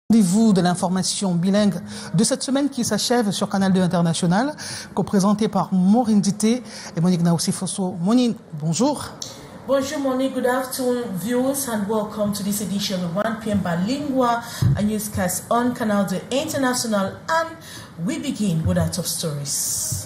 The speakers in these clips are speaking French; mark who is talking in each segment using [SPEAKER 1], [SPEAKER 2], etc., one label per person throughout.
[SPEAKER 1] Rendez-vous de l'information bilingue de cette semaine qui s'achève sur Canal 2 International, co-présenté par Maureen Dité et Monique Naoussifosso. Monique, bonjour.
[SPEAKER 2] Bonjour Monique, good afternoon viewers and welcome to this edition of 1 p.m. bilingual newscast on Canal 2 International, and we begin with our top stories.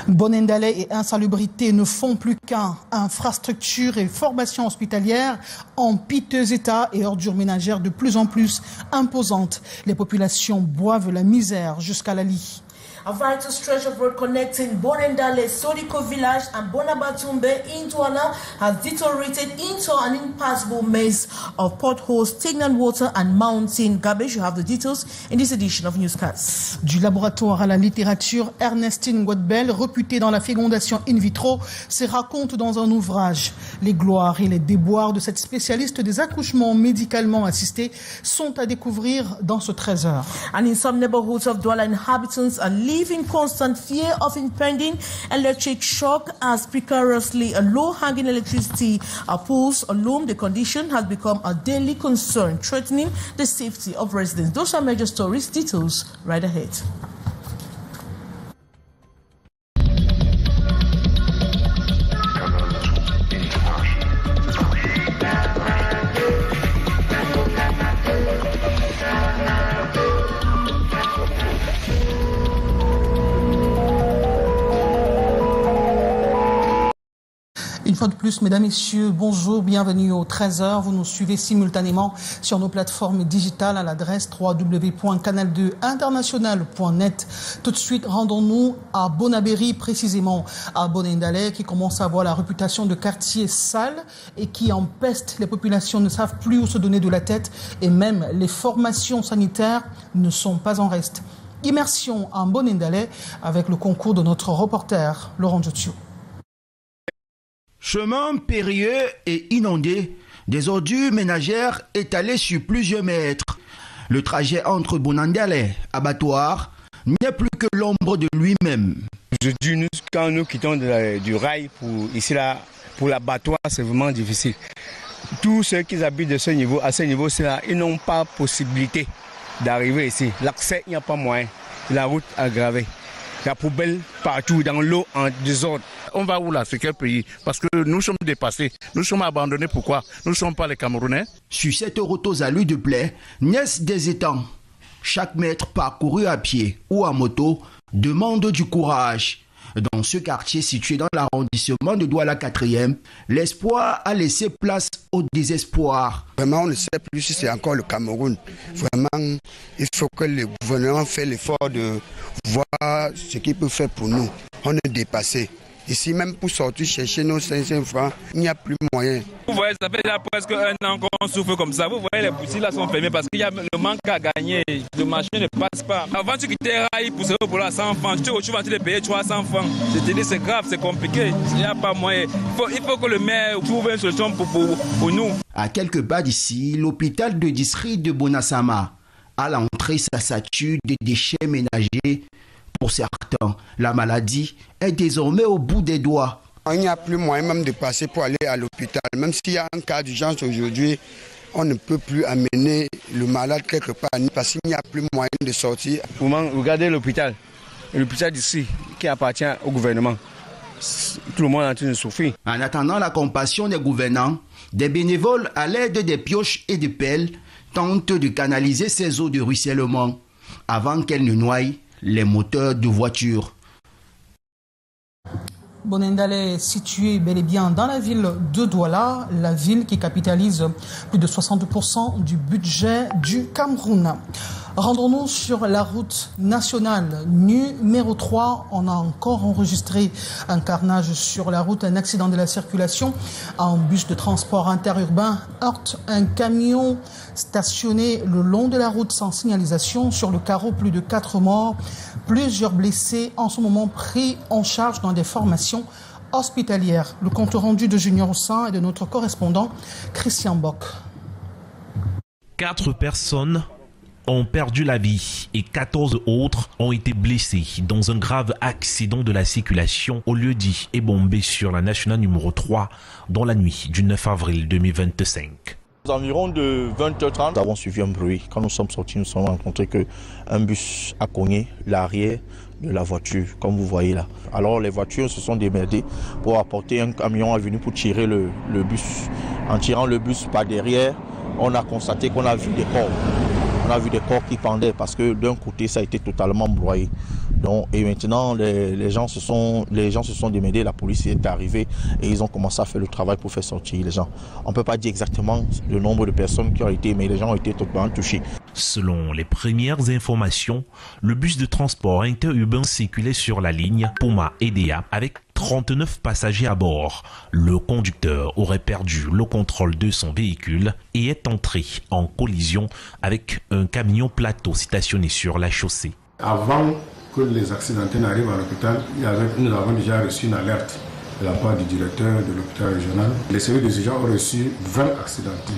[SPEAKER 1] Bonendale et insalubrité ne font plus qu'un. Infrastructures et formations hospitalières en piteux état et ordures ménagères de plus en plus imposantes. Les populations boivent la misère jusqu'à la lie.
[SPEAKER 2] A vital stretch of road connecting Bonendale, Sodiko village and Bonabatumbe into Anna has deteriorated into an impassable maze of potholes, stagnant water and mountain garbage. You have the details in this edition of Newscast.
[SPEAKER 1] Du laboratoire à la littérature, Ernestine Godbel, réputée dans la fécondation in vitro, se raconte dans un ouvrage. Les gloires et les déboires de cette spécialiste des accouchements médicalement assistés sont à découvrir dans ce 13h.
[SPEAKER 2] And in some neighborhoods of Douala, inhabitants are living in constant fear of impending electric shock as precariously a low-hanging electricity poles loom. The condition has become a daily concern, threatening the safety of residents. Those are major stories. Details right ahead.
[SPEAKER 1] Une fois de plus, mesdames, messieurs, bonjour, bienvenue au 13h. Vous nous suivez simultanément sur nos plateformes digitales à l'adresse www.canal2international.net. Tout de suite, rendons-nous à Bonabéry, précisément à Bonendale, qui commence à avoir la réputation de quartier sale et qui empeste. Les populations ne savent plus où se donner de la tête et même les formations sanitaires ne sont pas en reste. Immersion en Bonendale avec le concours de notre reporter Laurent Jotio.
[SPEAKER 3] Chemin périlleux et inondé, des ordures ménagères étalées sur plusieurs mètres. Le trajet entre Bonendale et abattoir n'est plus que l'ombre de lui-même.
[SPEAKER 4] Aujourd'hui, quand nous quittons du rail pour l'abattoir, c'est vraiment difficile. Tous ceux qui habitent à ce niveau, ils n'ont pas possibilité d'arriver ici. L'accès, il n'y a pas moyen. La route aggravée. La poubelle partout, dans l'eau, en désordre.
[SPEAKER 5] On va où là? C'est quel pays? Parce que nous sommes dépassés. Nous sommes abandonnés. Pourquoi? Nous ne sommes pas les Camerounais.
[SPEAKER 3] Sur cette route aux allures de plaie, naissent des étangs. Chaque mètre parcouru à pied ou à moto demande du courage. Dans ce quartier situé dans l'arrondissement de Douala 4e, l'espoir a laissé place au désespoir.
[SPEAKER 6] Vraiment, on ne sait plus si c'est encore le Cameroun. Vraiment, il faut que le gouvernement fasse l'effort de voir ce qu'il peut faire pour nous. On est dépassé. Ici, même pour sortir chercher nos 500 francs, il n'y a plus moyen.
[SPEAKER 7] Vous voyez, ça fait déjà presque un an qu'on souffre comme ça. Vous voyez, les boutiques là sont fermées parce qu'il y a le manque à gagner. Le marché ne passe pas. Avant, tu quittais Rail pour se retrouver à 100 francs. Tu vas te payer 300 francs. Je te dis, c'est grave, c'est compliqué. Il n'y a pas moyen. Il faut que le maire trouve une solution pour nous.
[SPEAKER 3] À quelques pas d'ici, l'hôpital de district de Bonassama. À l'entrée, ça sature de déchets ménagers. Pour certains, la maladie est désormais au bout des doigts.
[SPEAKER 6] Il n'y a plus moyen même de passer pour aller à l'hôpital. Même s'il y a un cas d'urgence aujourd'hui, on ne peut plus amener le malade quelque part parce qu'il n'y a plus moyen de sortir.
[SPEAKER 4] Regardez l'hôpital d'ici qui appartient au gouvernement. Tout le monde est en train de souffrir.
[SPEAKER 3] En attendant la compassion des gouvernants, des bénévoles à l'aide des pioches et des pelles tentent de canaliser ces eaux de ruissellement avant qu'elles ne noient les moteurs de voitures.
[SPEAKER 1] Bonendale est situé bel et bien dans la ville de Douala, la ville qui capitalise plus de 60% du budget du Cameroun. Rendons-nous sur la route nationale numéro 3. On a encore enregistré un carnage sur la route. Un accident de la circulation. Un bus de transport interurbain heurte un camion stationné le long de la route sans signalisation. Sur le carreau, plus de 4 morts. Plusieurs blessés en ce moment pris en charge dans des formations hospitalières. Le compte rendu de Junior Ossin et de notre correspondant Christian Bock.
[SPEAKER 8] 4 personnes ont perdu la vie et 14 autres ont été blessés dans un grave accident de la circulation au lieu dit Ebombé sur la nationale numéro 3 dans la nuit du 9 avril 2025.
[SPEAKER 9] Environ de 20h30, nous avons suivi un bruit. Quand nous sommes sortis, nous sommes rencontrés qu'un bus a cogné l'arrière de la voiture, comme vous voyez là. Alors les voitures se sont démerdées pour apporter un camion est venu pour tirer le bus. En tirant le bus par derrière, on a constaté qu'on a vu des corps. On a vu des corps qui pendaient parce que d'un côté ça a été totalement broyé. Donc, et maintenant les gens se sont démêlés, la police est arrivée et ils ont commencé à faire le travail pour faire sortir les gens. On ne peut pas dire exactement le nombre de personnes qui ont été, mais les gens ont été totalement touchés.
[SPEAKER 8] Selon les premières informations, le bus de transport interurbain circulait sur la ligne Poma-Edea avec 39 passagers à bord. Le conducteur aurait perdu le contrôle de son véhicule et est entré en collision avec un camion plateau stationné sur la chaussée.
[SPEAKER 10] Avant que les accidentés n'arrivent à l'hôpital, nous avons déjà reçu une alerte de la part du directeur de l'hôpital régional. Les services de urgence ont reçu 20 accidentés,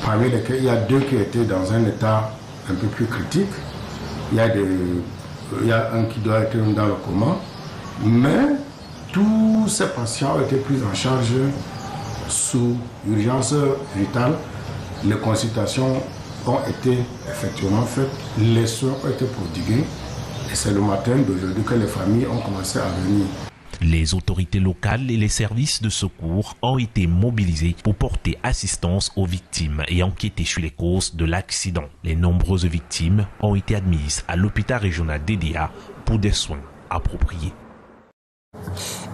[SPEAKER 10] parmi lesquels il y a 2 qui étaient dans un état un peu plus critique. Il y a un qui doit être dans le coma, mais tous ces patients ont été pris en charge sous urgence vitale. Les consultations ont été effectivement faites, les soins ont été prodigués et c'est le matin d'aujourd'hui que les familles ont commencé à venir.
[SPEAKER 8] Les autorités locales et les services de secours ont été mobilisés pour porter assistance aux victimes et enquêter sur les causes de l'accident. Les nombreuses victimes ont été admises à l'hôpital régional d'Edea pour des soins appropriés.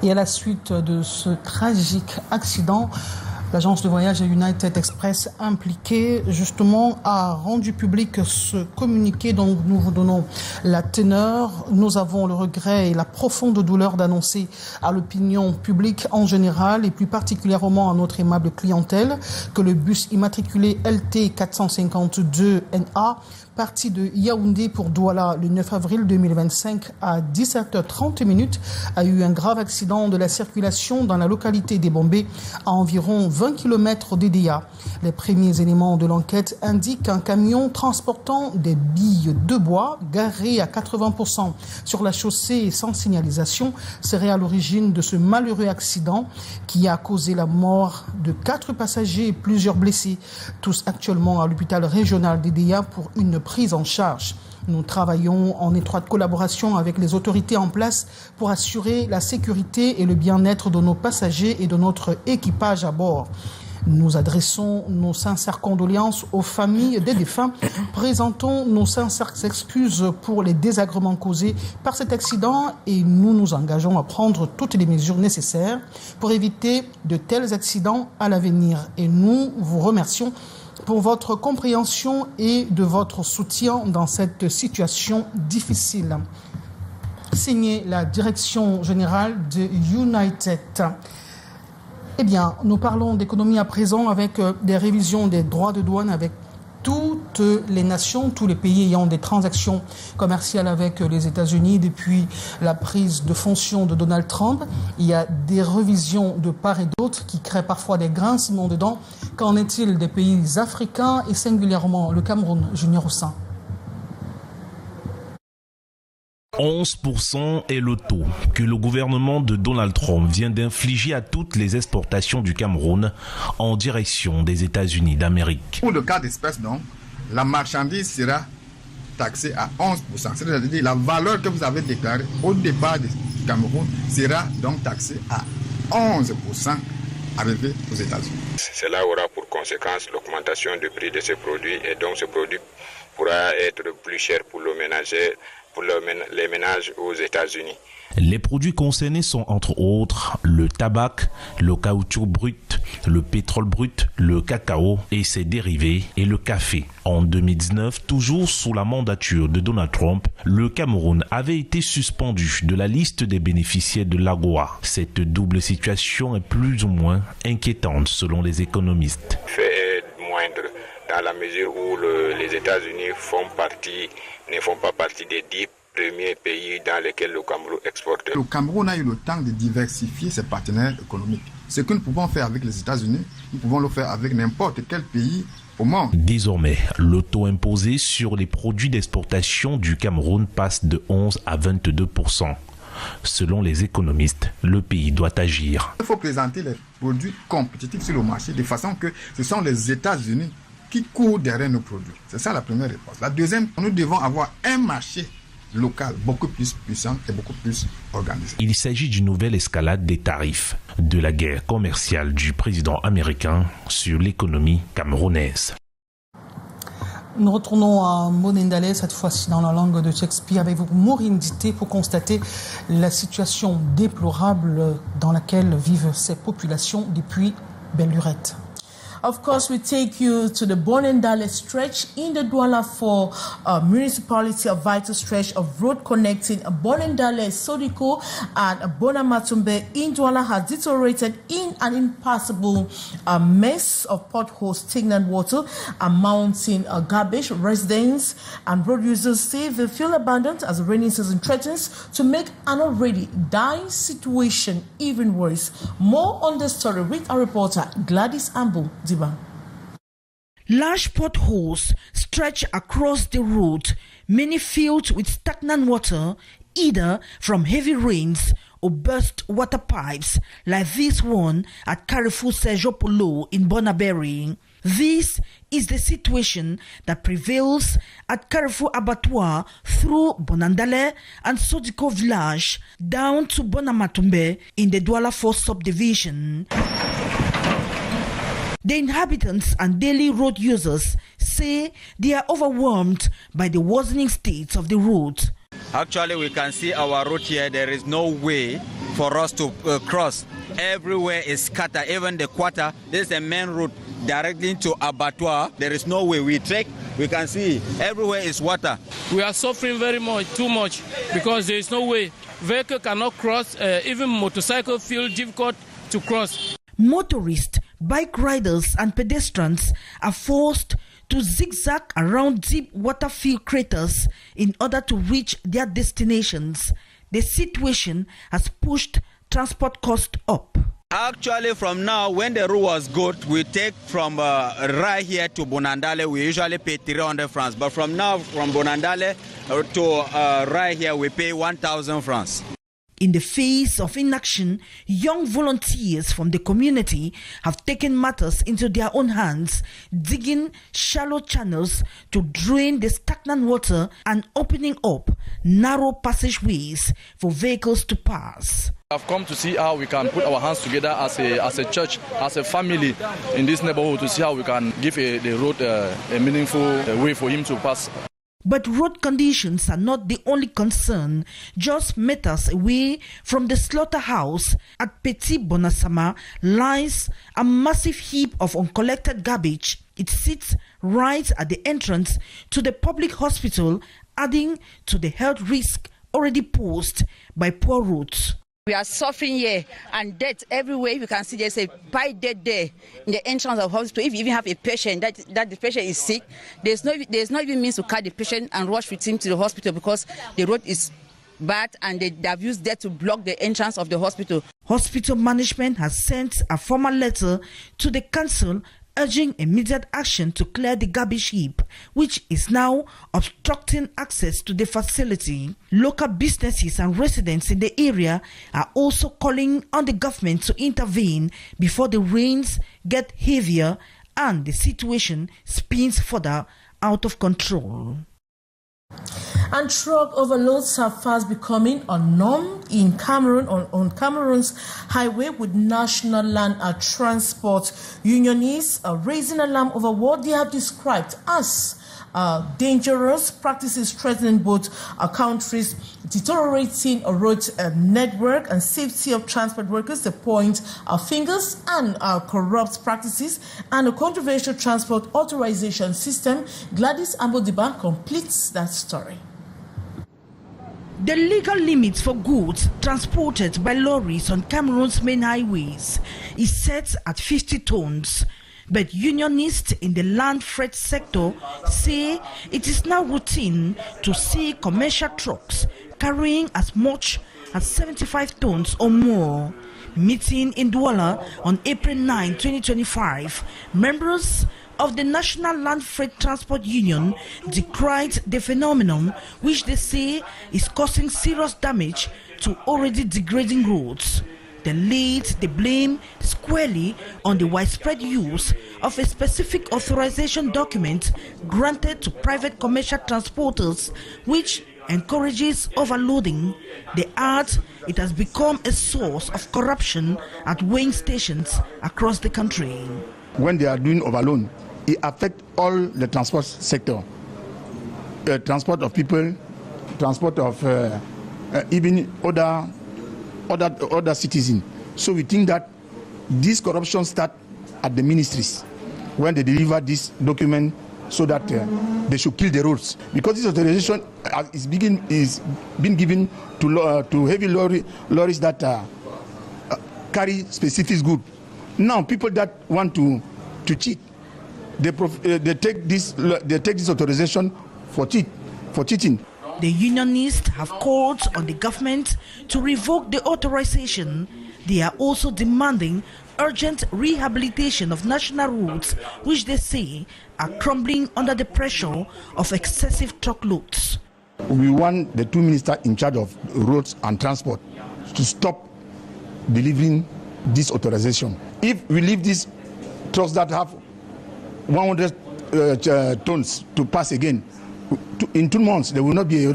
[SPEAKER 1] Et à la suite de ce tragique accident, l'agence de voyage United Express impliquée justement a rendu public ce communiqué dont nous vous donnons la teneur. Nous avons le regret et la profonde douleur d'annoncer à l'opinion publique en général et plus particulièrement à notre aimable clientèle que le bus immatriculé LT 452NA parti de Yaoundé pour Douala le 9 avril 2025 à 17h30 a eu un grave accident de la circulation dans la localité d'Ebombé à environ 20 km d'Edea. Les premiers éléments de l'enquête indiquent qu'un camion transportant des billes de bois garé à 80% sur la chaussée et sans signalisation serait à l'origine de ce malheureux accident qui a causé la mort de 4 passagers et plusieurs blessés, tous actuellement à l'hôpital régional d'Edea pour une prise en charge. Nous travaillons en étroite collaboration avec les autorités en place pour assurer la sécurité et le bien-être de nos passagers et de notre équipage à bord. Nous adressons nos sincères condoléances aux familles des défunts, présentons nos sincères excuses pour les désagréments causés par cet accident et nous nous engageons à prendre toutes les mesures nécessaires pour éviter de tels accidents à l'avenir. Et nous vous remercions pour votre compréhension et de votre soutien dans cette situation difficile. Signé la direction générale de United. Eh bien, nous parlons d'économie à présent avec des révisions des droits de douane avec toutes les nations, tous les pays ayant des transactions commerciales avec les États-Unis depuis la prise de fonction de Donald Trump. Il y a des révisions de part et d'autre qui créent parfois des grincements de dents. Qu'en est-il des pays africains et singulièrement le Cameroun, Junior Ossin?
[SPEAKER 8] 11% est le taux que le gouvernement de Donald Trump vient d'infliger à toutes les exportations du Cameroun en direction des États-Unis d'Amérique.
[SPEAKER 11] Pour le cas d'espèce, donc, la marchandise sera taxée à 11%. C'est-à-dire la valeur que vous avez déclarée au départ du Cameroun sera donc taxée à 11% arrivé aux États-Unis.
[SPEAKER 12] Cela aura pour conséquence l'augmentation du prix de ces produits et donc ce produit pourra être plus cher pour le ménager pour les ménages aux États-Unis.
[SPEAKER 8] Les produits concernés sont entre autres le tabac, le caoutchouc brut, le pétrole brut, le cacao et ses dérivés et le café. En 2019, toujours sous la mandature de Donald Trump, le Cameroun avait été suspendu de la liste des bénéficiaires de l'AGOA. Cette double situation est plus ou moins inquiétante selon les économistes.
[SPEAKER 12] Fait moindre dans la mesure où les États-Unis ne font pas partie des 10 premiers pays dans lesquels le Cameroun exporte.
[SPEAKER 11] Le Cameroun a eu le temps de diversifier ses partenaires économiques. Ce que nous pouvons faire avec les États-Unis, nous pouvons le faire avec n'importe quel pays au monde.
[SPEAKER 8] Désormais, le taux imposé sur les produits d'exportation du Cameroun passe de 11 à 22%. Selon les économistes, le pays doit agir.
[SPEAKER 11] Il faut présenter les produits compétitifs sur le marché de façon que ce sont les États-Unis qui courent derrière nos produits. C'est ça la première réponse. La deuxième, nous devons avoir un marché local beaucoup plus puissant et beaucoup plus organisé.
[SPEAKER 8] Il s'agit d'une nouvelle escalade des tarifs de la guerre commerciale du président américain sur l'économie camerounaise.
[SPEAKER 1] Nous retournons à Monendale, cette fois-ci dans la langue de Shakespeare, avec vous, Maureen Dité, pour constater la situation déplorable dans laquelle vivent ces populations depuis belle lurette.
[SPEAKER 2] Of course, we take you to the Bonendale stretch in the Douala 4 municipality, a vital stretch of road connecting Bonendale, Sodiko, and Bonamatumbe in Douala has deteriorated in an impassable mess of potholes, stagnant water, and mounting garbage. Residents and road users say they feel abandoned as the rainy season threatens to make an already dire situation even worse. More on the story with our reporter Gladys Ambu.
[SPEAKER 13] Large potholes stretch across the road, many filled with stagnant water, either from heavy rains or burst water pipes, like this one at Carrefour Sergio in Bonaberi. This is the situation that prevails at Carrefour Abattoir through Bonandale and Sodiko village down to Bonamatumbe in the Douala 4 subdivision. The inhabitants and daily road users say they are overwhelmed by the worsening state of the road.
[SPEAKER 14] Actually, we can see our road here. There is no way for us to cross. Everywhere is scattered. Even the quarter, this is a main road directly to Abattoir. There is no way we trek. We can see everywhere is water.
[SPEAKER 15] We are suffering very much, too much, because there is no way. Vehicle cannot cross. Even motorcycle feel difficult to cross.
[SPEAKER 13] Motorists, bike riders and pedestrians are forced to zigzag around deep water-filled craters in order to reach their destinations. The situation has pushed transport costs up.
[SPEAKER 14] Actually, from now, when the road was good, we take from right here to Bonandale, we usually pay 300 francs. But from now, from Bonandale to right here, we pay 1,000 francs.
[SPEAKER 13] In the face of inaction, young volunteers from the community have taken matters into their own hands, digging shallow channels to drain the stagnant water and opening up narrow passageways for vehicles to pass.
[SPEAKER 16] I've come to see how we can put our hands together as a church, as a family in this neighborhood, to see how we can give the road a meaningful way for him to pass.
[SPEAKER 13] But road conditions are not the only concern. Just meters away from the slaughterhouse at Petit Bonasama lies a massive heap of uncollected garbage. It sits right at the entrance to the public hospital, adding to the health risk already posed by poor roads.
[SPEAKER 17] We are suffering here and death everywhere. You can see there's a pile dead there in the entrance of the hospital. If you even have a patient that the patient is sick, there's not even means to carry the patient and rush with him to the hospital because the road is bad and they have used that to block the entrance of the hospital.
[SPEAKER 13] Hospital management has sent a formal letter to the council urging immediate action to clear the garbage heap, which is now obstructing access to the facility. Local businesses and residents in the area are also calling on the government to intervene before the rains get heavier and the situation spins further out of control.
[SPEAKER 2] And truck overloads are fast becoming a norm in Cameroon on Cameroon's highway, with National Land Transport Unionists raising alarm over what they have described as dangerous practices threatening both countries, deteriorating a road network and safety of transport workers. They point fingers and corrupt practices and a controversial transport authorization system. Gladys Ambodiban completes that story.
[SPEAKER 13] The legal limit for goods transported by lorries on Cameroon's main highways is set at 50 tons. But unionists in the land freight sector say it is now routine to see commercial trucks carrying as much as 75 tons or more. Meeting in Douala on April 9, 2025, members of the National Land Freight Transport Union decried the phenomenon, which they say is causing serious damage to already degrading roads. They laid the blame squarely on the widespread use of a specific authorization document granted to private commercial transporters, which encourages overloading. They add it has become a source of corruption at weighing stations across the country.
[SPEAKER 18] When they are doing overload, it affects all the transport sector, transport of people, transport of even other citizens. So we think that this corruption starts at the ministries when they deliver this document, so that they should kill the roads, because this authorization is being given to heavy lorries that carry specific goods. Now people that want to cheat, they take this authorization for cheating.
[SPEAKER 13] The unionists have called on the government to revoke the authorization. They are also demanding urgent rehabilitation of national roads, which they say are crumbling under the pressure of excessive truckloads.
[SPEAKER 18] We want the two ministers in charge of roads and transport to stop delivering this authorization. If we leave these trucks that have 100 tons to pass again, in 2 months there will not be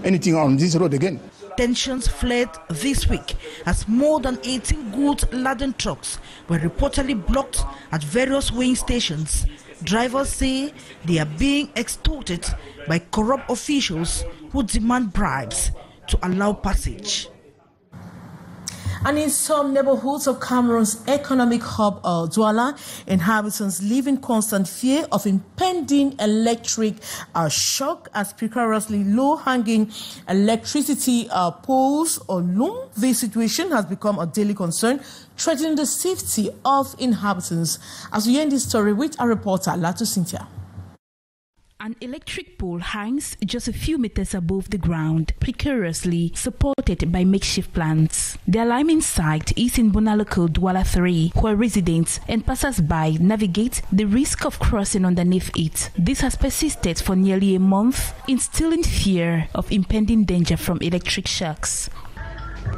[SPEAKER 18] anything on this road again.
[SPEAKER 13] Tensions flared this week as more than 18 goods-laden trucks were reportedly blocked at various weighing stations. Drivers say they are being extorted by corrupt officials who demand bribes to allow passage.
[SPEAKER 2] And in some neighborhoods of Cameroon's economic hub, Douala, inhabitants live in constant fear of impending electric shock as precariously low-hanging electricity poles loom. This situation has become a daily concern, threatening the safety of inhabitants. As we end this story with our reporter, Latu Cynthia.
[SPEAKER 19] An electric pole hangs just a few meters above the ground, precariously supported by makeshift plants. The alarming sight is in Bonaloco, Douala 3, where residents and passers-by navigate the risk of crossing underneath it. This has persisted for nearly a month, instilling fear of impending danger from electric shocks.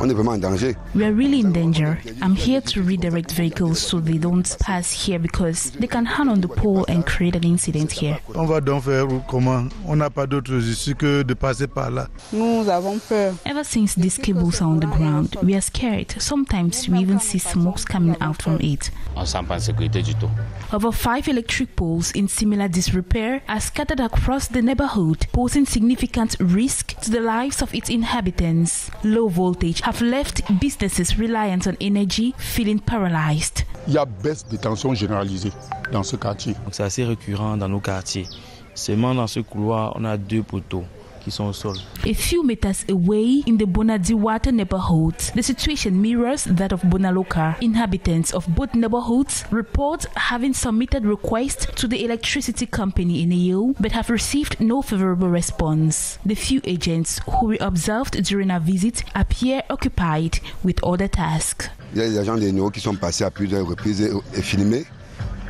[SPEAKER 20] On est vraiment en danger.
[SPEAKER 19] We are really in danger. I'm here to redirect vehicles so they don't pass here because they can hang on the pole and create an incident here.
[SPEAKER 21] On va donc faire comment? On n'a pas d'autre issue que de passer par là.
[SPEAKER 19] Nous avons peur. Ever since these cables are on the ground, we are scared. Sometimes we even see smokes coming out from it.
[SPEAKER 22] On sent pas en sécurité du tout.
[SPEAKER 19] Over 5 electric poles in similar disrepair are scattered across the neighborhood, posing significant risk to the lives of its inhabitants. Low voltage have left businesses reliant on energy feeling paralyzed.
[SPEAKER 18] Il y a baisse de tension généralisée dans ce quartier.
[SPEAKER 22] C'est assez récurrent dans nos quartiers. Seulement dans ce couloir, on a 2 poteaux qui sont au sol.
[SPEAKER 19] A few meters away in the Bonadiwata neighborhood, the situation mirrors that of Bonaloka. Inhabitants of both neighborhoods report having submitted requests to the electricity company in AO but have received no favorable response. The few agents who we observed during our visit appear occupied with other tasks.
[SPEAKER 20] Il y a des agents de NO qui sont passés à plusieurs reprises et filmés.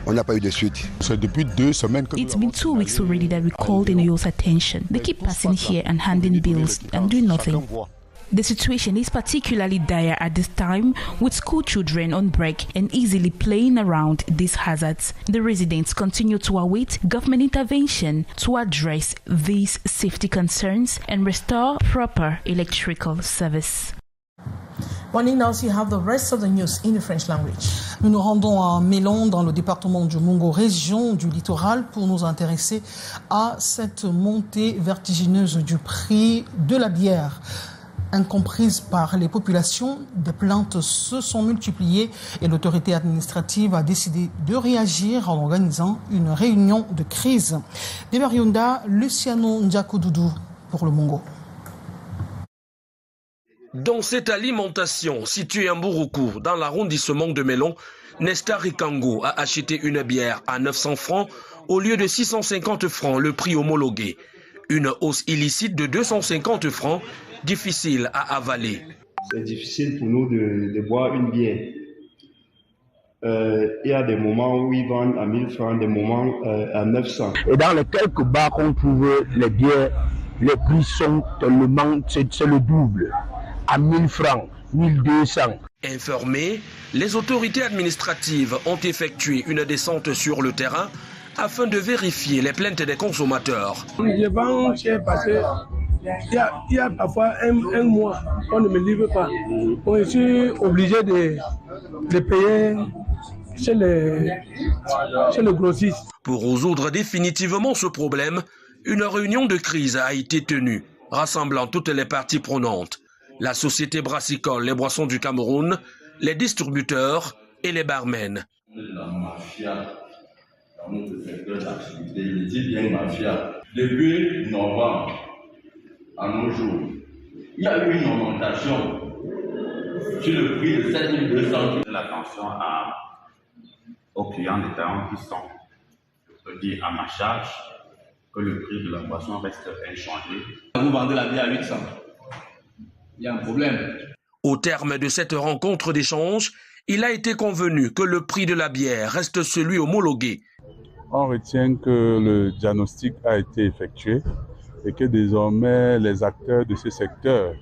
[SPEAKER 20] On n'a pas eu de suite.
[SPEAKER 18] C'est depuis 2 semaines que
[SPEAKER 19] It's been 2 weeks already that we called NEO's attention. They keep passing here and handing bills and doing nothing. The situation is particularly dire at this time, with school children on break and easily playing around these hazards. The residents continue to await government intervention to address these safety concerns and restore proper electrical service.
[SPEAKER 2] Morning, now you have the rest of the news in the French language.
[SPEAKER 1] Nous nous rendons à Mélon, dans le département du Mongo, région du littoral, pour nous intéresser à cette montée vertigineuse du prix de la bière. Incomprise par les populations, des plaintes se sont multipliées et l'autorité administrative a décidé de réagir en organisant une réunion de crise. De Mariunda, Luciano Ndiakodoudou pour le Mongo.
[SPEAKER 5] Dans cette alimentation située à Mbouroukou, dans l'arrondissement de Mélon, Nesta Rikango a acheté une bière à 900 francs au lieu de 650 francs le prix homologué. Une hausse illicite de 250 francs, difficile à avaler.
[SPEAKER 7] C'est difficile pour nous de boire une bière. Il y a des moments où ils vendent à 1000 francs, des moments à 900.
[SPEAKER 23] Et dans les quelques bars qu'on trouve les bières, les prix sont tellement, c'est le double. À 1000 francs, 1200.
[SPEAKER 5] Informés, les autorités administratives ont effectué une descente sur le terrain afin de vérifier les plaintes des consommateurs.
[SPEAKER 24] Je vends cher parce qu'il y a parfois un mois, on ne me livre pas. Je suis obligé de payer chez le grossiste.
[SPEAKER 5] Pour résoudre définitivement ce problème, une réunion de crise a été tenue, rassemblant toutes les parties prenantes. La société brassicole, les boissons du Cameroun, les distributeurs et les barmen.
[SPEAKER 25] La mafia dans notre secteur d'activité, je dis bien mafia. Depuis novembre à nos jours, il y a eu une augmentation sur le prix de 7200.
[SPEAKER 26] L'attention aux clients détaillants qui sont, je peux dire, à ma charge, que le prix de la boisson reste inchangé.
[SPEAKER 25] Vous vendez la bière à 800. Il y a un problème.
[SPEAKER 5] Au terme de cette rencontre d'échange, il a été convenu que le prix de la bière reste celui homologué.
[SPEAKER 21] On retient que le diagnostic a été effectué et que désormais les acteurs de ce secteur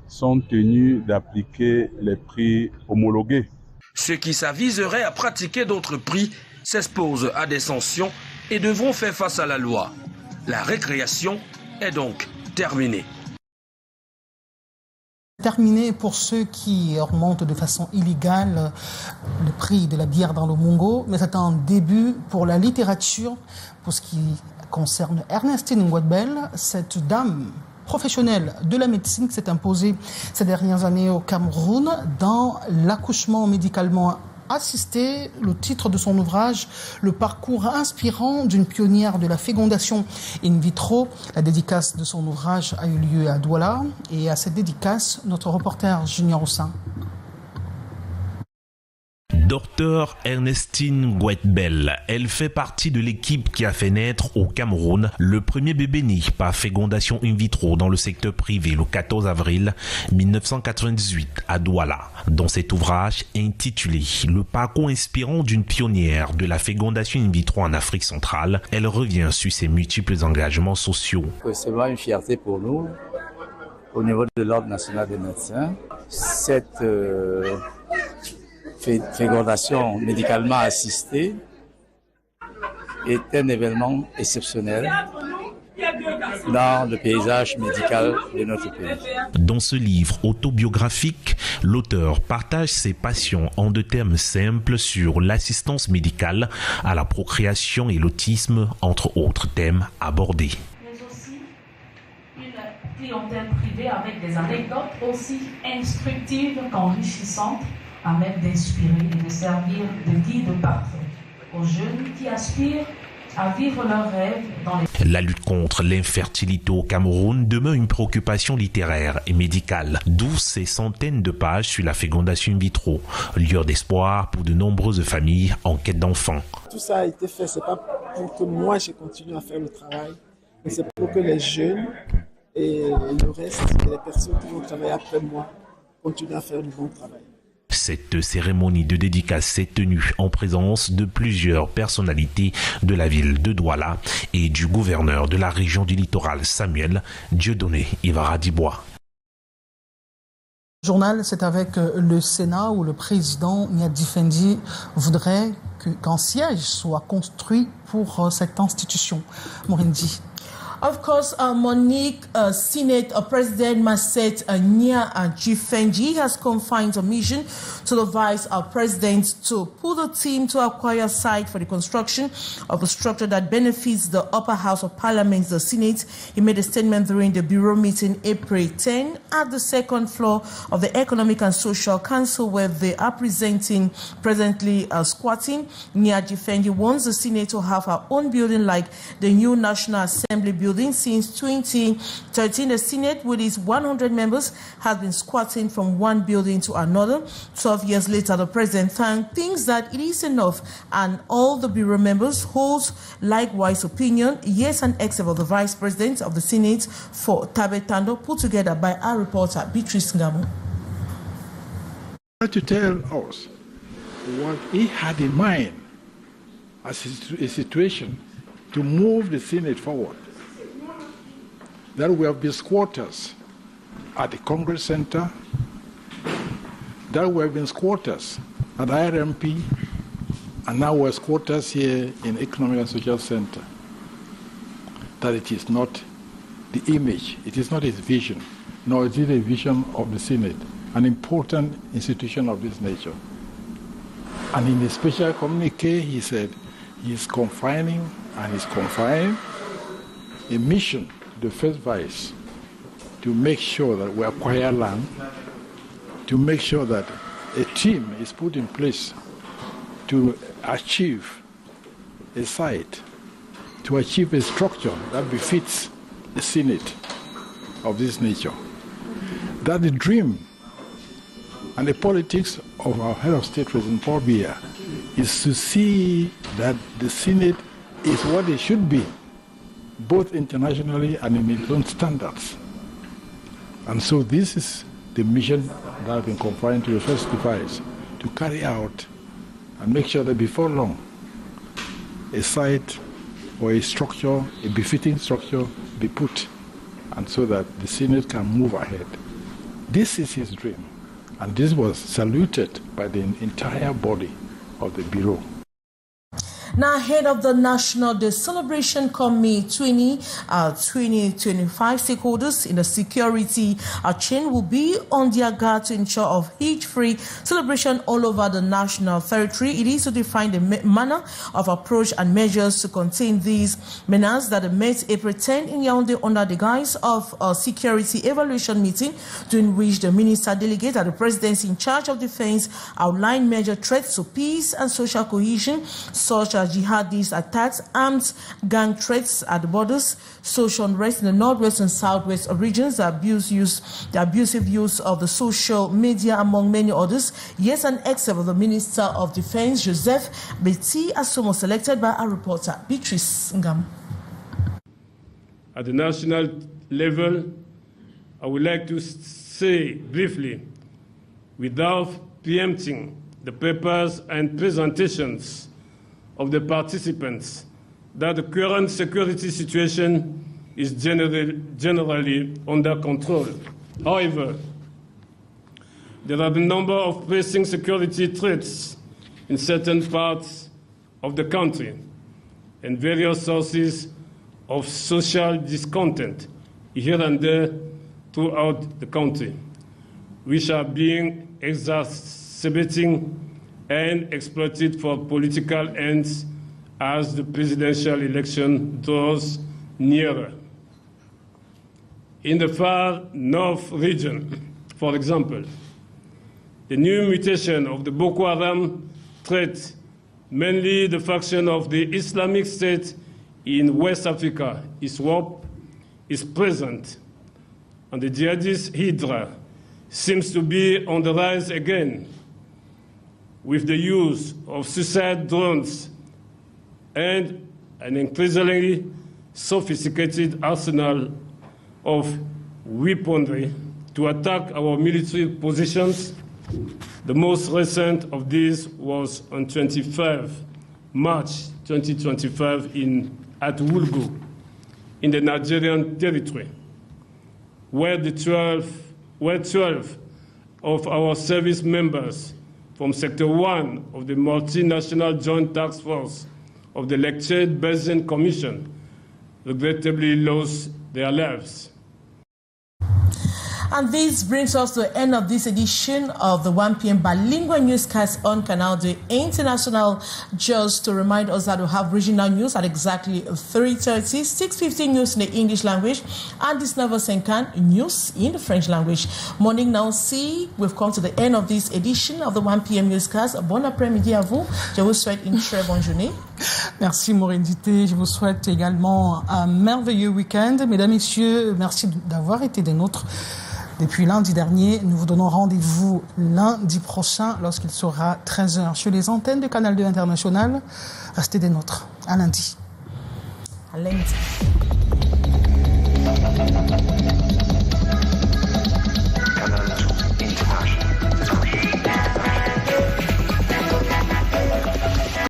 [SPEAKER 21] sont tenus d'appliquer les prix homologués.
[SPEAKER 5] Ceux qui s'aviseraient à pratiquer d'autres prix s'exposent à des sanctions et devront faire face à la loi. La récréation est donc terminée.
[SPEAKER 1] Terminé pour ceux qui remontent de façon illégale le prix de la bière dans le Mongo, mais c'est un début pour la littérature. Pour ce qui concerne Ernestine Ngouadbel, cette dame professionnelle de la médecine qui s'est imposée ces dernières années au Cameroun dans l'accouchement médicalement assisté, le titre de son ouvrage, le parcours inspirant d'une pionnière de la fécondation in vitro. La dédicace de son ouvrage a eu lieu à Douala et à cette dédicace, notre reporter Junior Ossin.
[SPEAKER 8] Docteur Ernestine Ngouadbel, elle fait partie de l'équipe qui a fait naître au Cameroun le premier bébé né par fécondation in vitro dans le secteur privé le 14 avril 1998 à Douala. Dans cet ouvrage intitulé « Le parcours inspirant d'une pionnière de la fécondation in vitro en Afrique centrale », elle revient sur ses multiples engagements sociaux.
[SPEAKER 27] C'est vraiment une fierté pour nous, au niveau de l'Ordre national des médecins, cette fécondation médicalement assistée est un événement exceptionnel dans le paysage médical de notre pays.
[SPEAKER 8] Dans ce livre autobiographique, l'auteur partage ses passions en deux termes simples sur l'assistance médicale à la procréation et l'autisme, entre autres thèmes abordés.
[SPEAKER 28] Mais aussi une clientèle privée avec des anecdotes aussi instructives qu'enrichissantes, à même d'inspirer et de servir de guide parfait aux jeunes qui aspirent à vivre leurs rêves dans les...
[SPEAKER 8] La lutte contre l'infertilité au Cameroun demeure une préoccupation littéraire et médicale, d'où ces centaines de pages sur la fécondation in vitro, lueur d'espoir pour de nombreuses familles en quête d'enfants.
[SPEAKER 29] Tout ça a été fait, c'est pas pour que moi je continue à faire le travail, mais c'est pour que les jeunes et le reste, les personnes qui vont travailler après moi, continuent à faire du bon travail.
[SPEAKER 8] Cette cérémonie de dédicace s'est tenue en présence de plusieurs personnalités de la ville de Douala et du gouverneur de la région du littoral Samuel Dieudonné Ivara Dibois.
[SPEAKER 1] journal, c'est avec le Sénat où le président Nyadifendi voudrait qu'un siège soit construit pour cette institution. Morindi.
[SPEAKER 2] Of course, Monique, Senate President Maset Nyadifendi has confined a mission to the Vice President to put a team to acquire site for the construction of a structure that benefits the upper house of Parliament, the Senate. He made a statement during the Bureau meeting April 10 at the second floor of the Economic and Social Council, where they are presently squatting. Nyadifendi wants the Senate to have her own building like the new National Assembly building. Since 2013, the Senate, with its 100 members, has been squatting from one building to another. 12 years later, the president thinks that it is enough, and all the bureau members hold likewise opinion. Yes, and except of the vice president of the Senate for Tabetando, put together by our reporter Beatrice Ngamo.
[SPEAKER 3] To tell us what he had in mind as a situation to move the Senate forward. That we have been squatters at the Congress Center, that we have been squatters at IRMP, and now we're squatters here in Economic and Social Center. That it is not the image, it is not his vision, nor is it a vision of the Senate, an important institution of this nature. And in the special communique, he said he is confining and is confined a mission, the first vice, to make sure that we acquire land, to make sure that a team is put in place to achieve a site, to achieve a structure that befits the Senate of this nature. That the dream and the politics of our head of state, President Paul Biya, is to see that the Senate is what it should be, both internationally and in its own standards. And so this is the mission that has been confined to the first device, to carry out and make sure that before long, a site or a structure, a befitting structure, be put, and so that the Senate can move ahead. This is his dream, and this was saluted by the entire body of the Bureau.
[SPEAKER 2] Now, ahead of the National Day Celebration Committee 2025, stakeholders in the security chain will be on their guard to ensure of hitch-free celebration all over the national territory. It is to define the manner of approach and measures to contain these menaces that are met April 10 in Yaoundé under the guise of a security evaluation meeting, during which the minister delegate and the presidency in charge of defense outlined major threats to peace and social cohesion, such as jihadist attacks, armed gang threats at the borders, social unrest in the northwest and southwest regions, the abusive use of the social media, among many others. Yes, and except of the Minister of Defense, Joseph Betty Asomo, selected by our reporter, Beatrice Ngam.
[SPEAKER 4] At the national level, I would like to say briefly, without preempting the papers and presentations of the participants, that the current security situation is generally under control. However, there are a number of pressing security threats in certain parts of the country and various sources of social discontent here and there throughout the country, which are being exacerbating and exploited for political ends as the presidential election draws nearer. In the far north region, for example, the new mutation of the Boko Haram threat, mainly the faction of the Islamic State in West Africa, ISWAP, is present, and the jihadist Hydra seems to be on the rise again, with the use of suicide drones and an increasingly sophisticated arsenal of weaponry to attack our military positions. The most recent of these was on 25 March 2025 at Wulgo, in the Nigerian territory, where 12 of our service members from Sector 1 of the Multinational Joint Task Force of the Lectured Basin Commission regrettably lost their lives.
[SPEAKER 2] And this brings us to the end of this edition of the 1 p.m. bilingual newscast on Canal de International. Just to remind us that we have regional news at exactly 3:30, 6:15 news in the English language, and 19:50 news in the French language. Morning now, we've come to the end of this edition of the 1 p.m. newscast. Bon après-midi à vous. Je vous souhaite une très bonne journée.
[SPEAKER 1] Merci Morendité. Je vous souhaite également un merveilleux week-end. Mesdames, Messieurs, merci d'avoir été des nôtres. Depuis lundi dernier, nous vous donnons rendez-vous lundi prochain lorsqu'il sera 13h sur les antennes de Canal 2 International. Restez des nôtres. À lundi.
[SPEAKER 2] À lundi.